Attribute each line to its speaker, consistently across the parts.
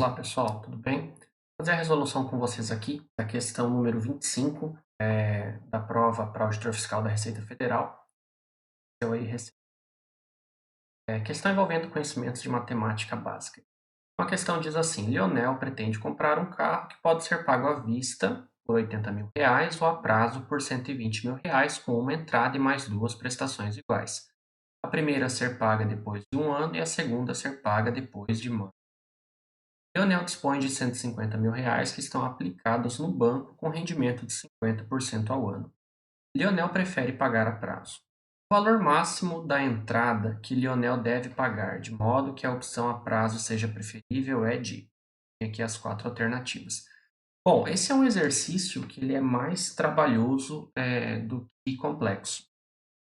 Speaker 1: Olá pessoal, tudo bem? Vou fazer a resolução com vocês aqui da questão número 25 da prova para auditor fiscal da Receita Federal. Eu aí questão envolvendo conhecimentos de matemática básica. Uma questão diz assim: Lionel pretende comprar um carro que pode ser pago à vista por R$ 80.000 ou a prazo por R$ 120.000 com uma entrada e mais duas prestações iguais. A primeira a ser paga depois de um ano e a segunda a ser paga depois de um ano. Leonel dispõe de R$ 150.000 que estão aplicados no banco com rendimento de 50% ao ano. Lionel prefere pagar a prazo. O valor máximo da entrada que Lionel deve pagar, de modo que a opção a prazo seja preferível, é de... Tem aqui as quatro alternativas. Bom, esse é um exercício que ele é mais trabalhoso do que complexo.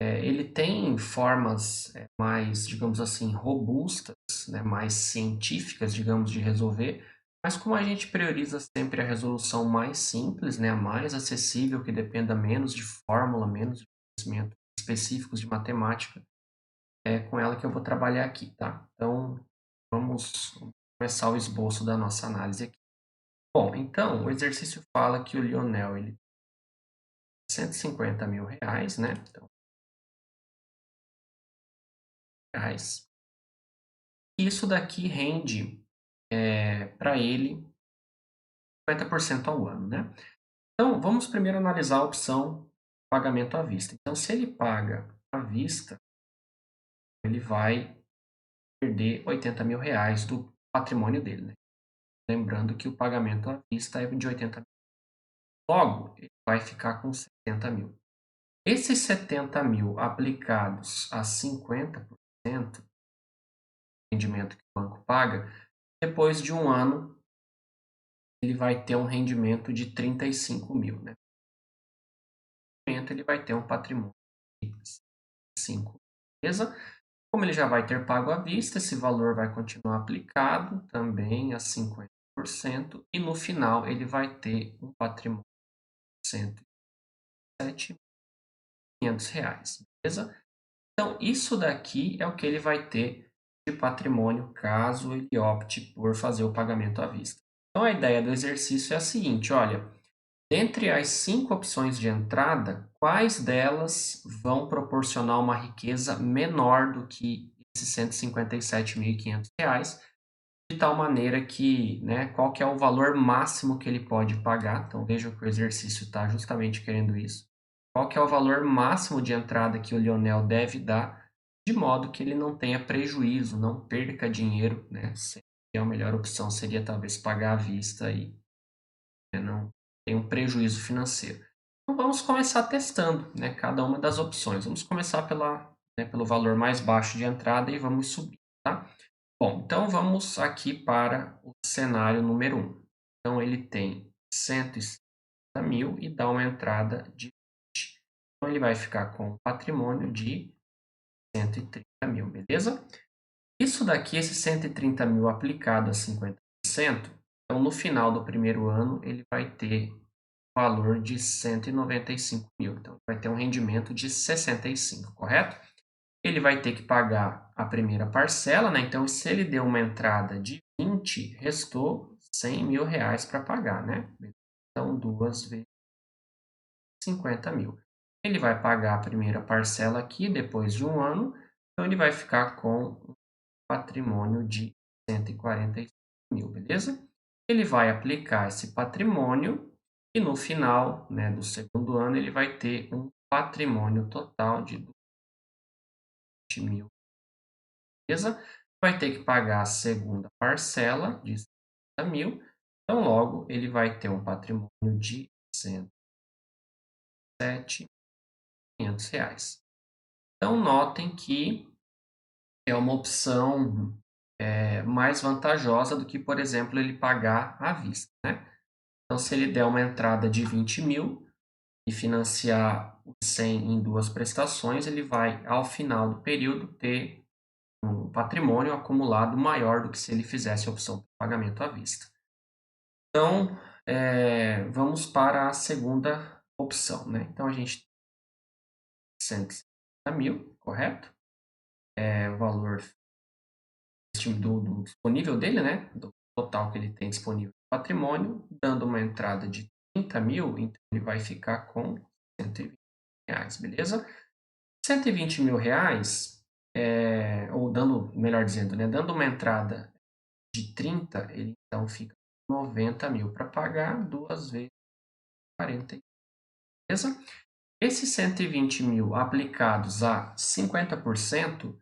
Speaker 1: Ele tem formas mais, digamos assim, robustas, né, mais científicas, digamos, de resolver, mas como a gente prioriza sempre a resolução mais simples, né, a mais acessível, que dependa menos de fórmula, menos de conhecimentos específicos de matemática, é com ela que eu vou trabalhar aqui, tá? Então, vamos começar o esboço da nossa análise aqui. Bom, então, o exercício fala que o Lionel, ele tem R$ 150.000, né? Então, reais. Isso daqui rende para ele 50% ao ano, né? Então, vamos primeiro analisar a opção pagamento à vista. Então, se ele paga à vista, ele vai perder R$ 80.000 do patrimônio dele, né? Lembrando que o pagamento à vista é de 80 mil. Logo, ele vai ficar com 70 mil. Esses 70 mil aplicados a 50% do rendimento que o banco paga, depois de um ano, ele vai ter um rendimento de 35 mil, né? Ele vai ter um patrimônio de 5, beleza? Como ele já vai ter pago à vista, esse valor vai continuar aplicado também a 50% e no final ele vai ter um patrimônio de R$ 107.500, beleza? Então, isso daqui é o que ele vai ter de patrimônio caso ele opte por fazer o pagamento à vista. Então, a ideia do exercício é a seguinte, olha, dentre as 5 opções de entrada, quais delas vão proporcionar uma riqueza menor do que esses R$ 157.500, de tal maneira que, né, qual que é o valor máximo que ele pode pagar? Então, veja que o exercício está justamente querendo isso. Qual que é o valor máximo de entrada que o Lionel deve dar, de modo que ele não tenha prejuízo, não perca dinheiro, né? A melhor opção seria talvez pagar à vista e, né, não tem um prejuízo financeiro. Então vamos começar testando, né, cada uma das opções. Vamos começar pelo valor mais baixo de entrada e vamos subir, tá? Bom, então vamos aqui para o cenário número 1. Então ele tem 150 mil e dá uma entrada de 20. Então ele vai ficar com um patrimônio de 130 mil, beleza? Isso daqui, esse 130 mil aplicado a 50%, então no final do primeiro ano ele vai ter valor de 195 mil. Então, vai ter um rendimento de 65, correto? Ele vai ter que pagar a primeira parcela, né? Então, se ele deu uma entrada de 20, restou R$ 100.000 para pagar, né? Então, 2 vezes 50 mil. Ele vai pagar a primeira parcela aqui depois de um ano, então ele vai ficar com um patrimônio de 145 mil, beleza? Ele vai aplicar esse patrimônio e no final, né, do segundo ano ele vai ter um patrimônio total de 20 mil, beleza? Vai ter que pagar a segunda parcela de 50 mil, então logo ele vai ter um patrimônio de R$ 107.500. Então notem que é uma opção mais vantajosa do que, por exemplo, ele pagar à vista, né? Então, se ele der uma entrada de 20 mil e financiar os 100 em duas prestações, ele vai, ao final do período, ter um patrimônio acumulado maior do que se ele fizesse a opção de pagamento à vista. Então, vamos para a segunda opção, né? Então, a gente tem 150 mil, correto? O valor do disponível dele, né? total que ele tem disponível de patrimônio, dando uma entrada de 30 mil, então ele vai ficar com R$ 120, beleza? R$ 120 mil, ou dando, melhor dizendo, né, dando uma entrada de 30, ele então fica com 90 mil para pagar 2 vezes 40, beleza? Esses 120 mil aplicados a 50%,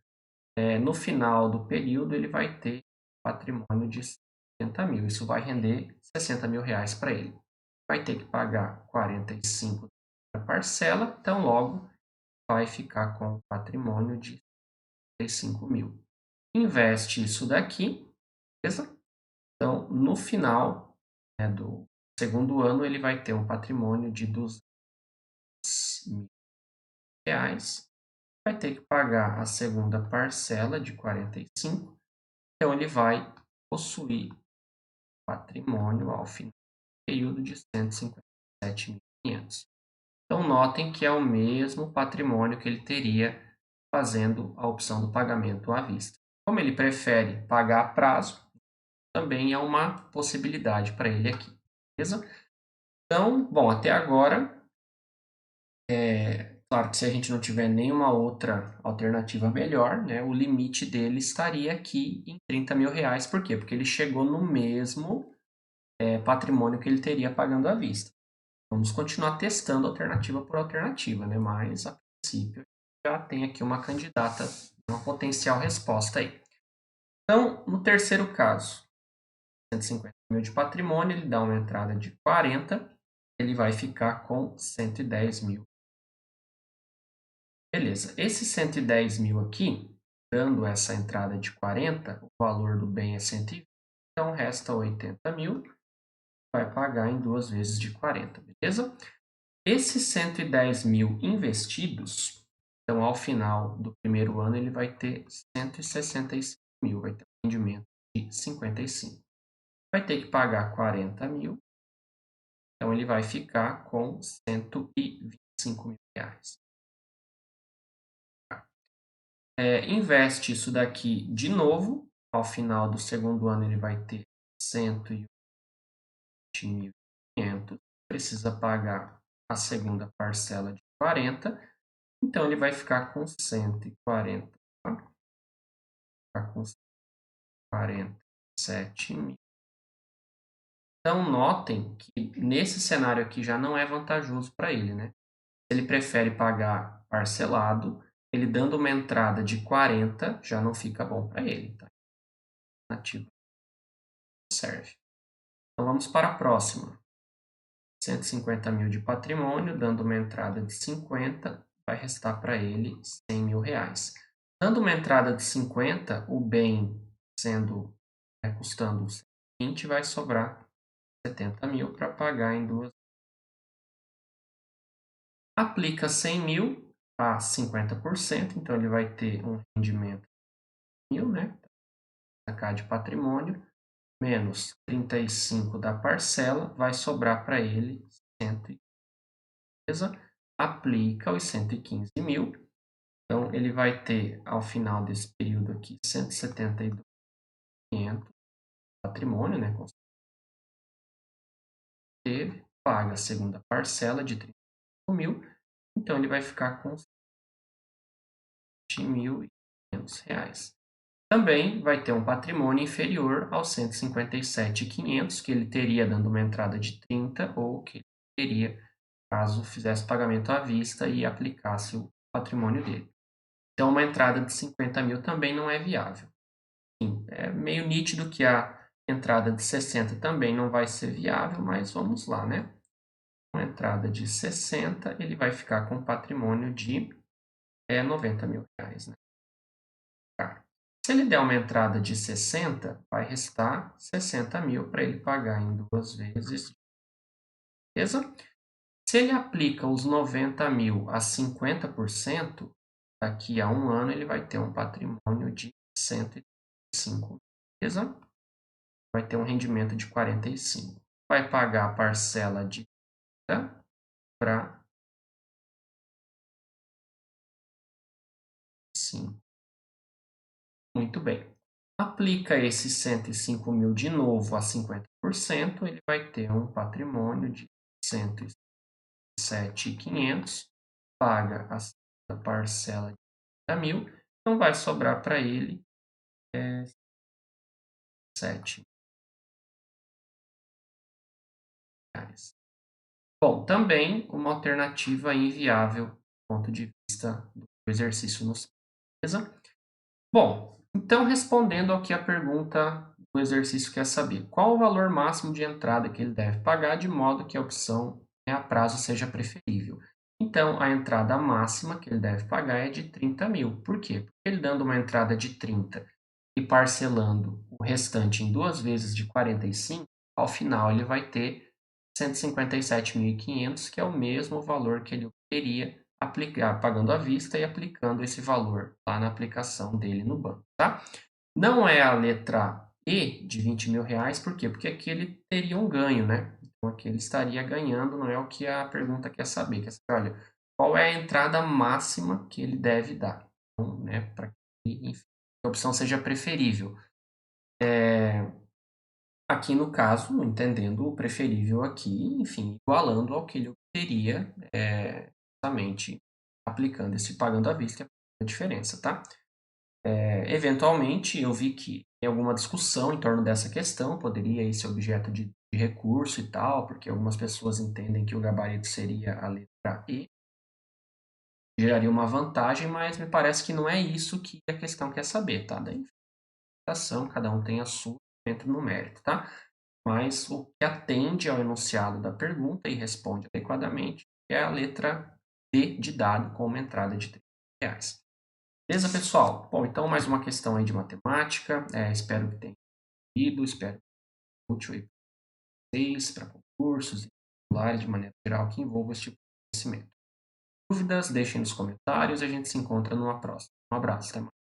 Speaker 1: no final do período ele vai ter patrimônio de 70 mil. Isso vai render R$ 60 mil para ele. Vai ter que pagar 45 da parcela, então logo vai ficar com patrimônio de 35 mil. Investe isso daqui, beleza? Então, no final, né, do segundo ano, ele vai ter um patrimônio de R$ 200 mil. Vai ter que pagar a segunda parcela de 45. Então, ele vai possuir patrimônio ao final do período de 157.500. Então, notem que é o mesmo patrimônio que ele teria fazendo a opção do pagamento à vista. Como ele prefere pagar a prazo, também é uma possibilidade para ele aqui, beleza? Então, bom, até agora, claro que se a gente não tiver nenhuma outra alternativa melhor, né, o limite dele estaria aqui em R$ 30 mil. Por quê? Porque ele chegou no mesmo patrimônio que ele teria pagando à vista. Vamos continuar testando alternativa por alternativa, né? Mas a princípio já tem aqui uma candidata, uma potencial resposta aí. Então, no terceiro caso, 150 mil de patrimônio, ele dá uma entrada de 40, ele vai ficar com 110 mil. Beleza, esse 110 mil aqui, dando essa entrada de 40, o valor do bem é 120, então resta 80 mil, vai pagar em 2 vezes de 40, beleza? Esses 110 mil investidos, então ao final do primeiro ano ele vai ter 165 mil, vai ter um rendimento de 55. Vai ter que pagar 40 mil, então ele vai ficar com R$ 125 mil. Investe isso daqui de novo, ao final do segundo ano ele vai ter 120.500, precisa pagar a segunda parcela de 40, então ele vai ficar com 140, tá? Ficar com 47 mil. Então notem que nesse cenário aqui já não é vantajoso para ele, né? Ele prefere pagar parcelado, ele dando uma entrada de 40 já não fica bom para ele, tá? Nativo serve. Então vamos para a próxima. 150 mil de patrimônio, dando uma entrada de 50, vai restar para ele R$ 100 mil. Dando uma entrada de 50, o bem custando 20, vai sobrar 70 mil para pagar em 2. Aplica 100 mil a 50%, então ele vai ter um rendimento de 1.000, né? Sacar de patrimônio, menos 35 da parcela, vai sobrar para ele 100. Beleza? Aplica os 115 mil, então ele vai ter ao final desse período aqui 172.500 patrimônio, né? Teve, paga a segunda parcela de 35 mil, então ele vai ficar com R$ 20.500. Também vai ter um patrimônio inferior aos 157.500 que ele teria dando uma entrada de 30 ou que ele teria caso fizesse pagamento à vista e aplicasse o patrimônio dele. Então, uma entrada de 50 mil também não é viável. Sim, é meio nítido que a entrada de 60 também não vai ser viável, mas vamos lá, né? Uma entrada de 60, ele vai ficar com patrimônio de R$ 90 mil, né? Tá. Se ele der uma entrada de 60, vai restar 60 mil para ele pagar em 2 vezes, beleza? Se ele aplica os 90 mil a 50%, daqui a um ano ele vai ter um patrimônio de 105, beleza? Vai ter um rendimento de 45. Vai pagar a parcela de para 5. Muito bem. Aplica esse 105 mil de novo a 50%, ele vai ter um patrimônio de 107.500, paga a segunda parcela de 30 mil, então vai sobrar para ele 7 reais. Bom, também uma alternativa inviável do ponto de vista do exercício no beleza? Bom, então respondendo aqui a pergunta do exercício quer saber qual o valor máximo de entrada que ele deve pagar de modo que a opção a prazo seja preferível. Então, a entrada máxima que ele deve pagar é de 30 mil. Por quê? Porque ele dando uma entrada de 30 e parcelando o restante em 2 vezes de 45, ao final ele vai ter 157.500, que é o mesmo valor que ele teria pagando à vista e aplicando esse valor lá na aplicação dele no banco, tá? Não é a letra E de 20 mil reais, por quê? Porque aqui ele teria um ganho, né? Então aqui ele estaria ganhando, não é o que a pergunta quer saber. Quer saber, olha, qual é a entrada máxima que ele deve dar? Então, né, para que enfim, a opção seja preferível. Aqui no caso, entendendo o preferível aqui, enfim, igualando ao que ele obteria, justamente aplicando esse pagando à vista, a diferença, tá? Eventualmente, eu vi que tem alguma discussão em torno dessa questão, poderia ser objeto de recurso e tal, porque algumas pessoas entendem que o gabarito seria a letra E, geraria uma vantagem, mas me parece que não é isso que a questão quer saber, tá? Da interpretação, cada um tem a sua, entra no mérito, tá? Mas o que atende ao enunciado da pergunta e responde adequadamente é a letra D de dado com uma entrada de R$ 30. Beleza, pessoal? Bom, então mais uma questão aí de matemática. Espero que tenha sido, espero que seja útil aí para vocês, para concursos e vestibulares de maneira geral que envolva esse tipo de conhecimento. Dúvidas, deixem nos comentários e a gente se encontra numa próxima. Um abraço, até mais.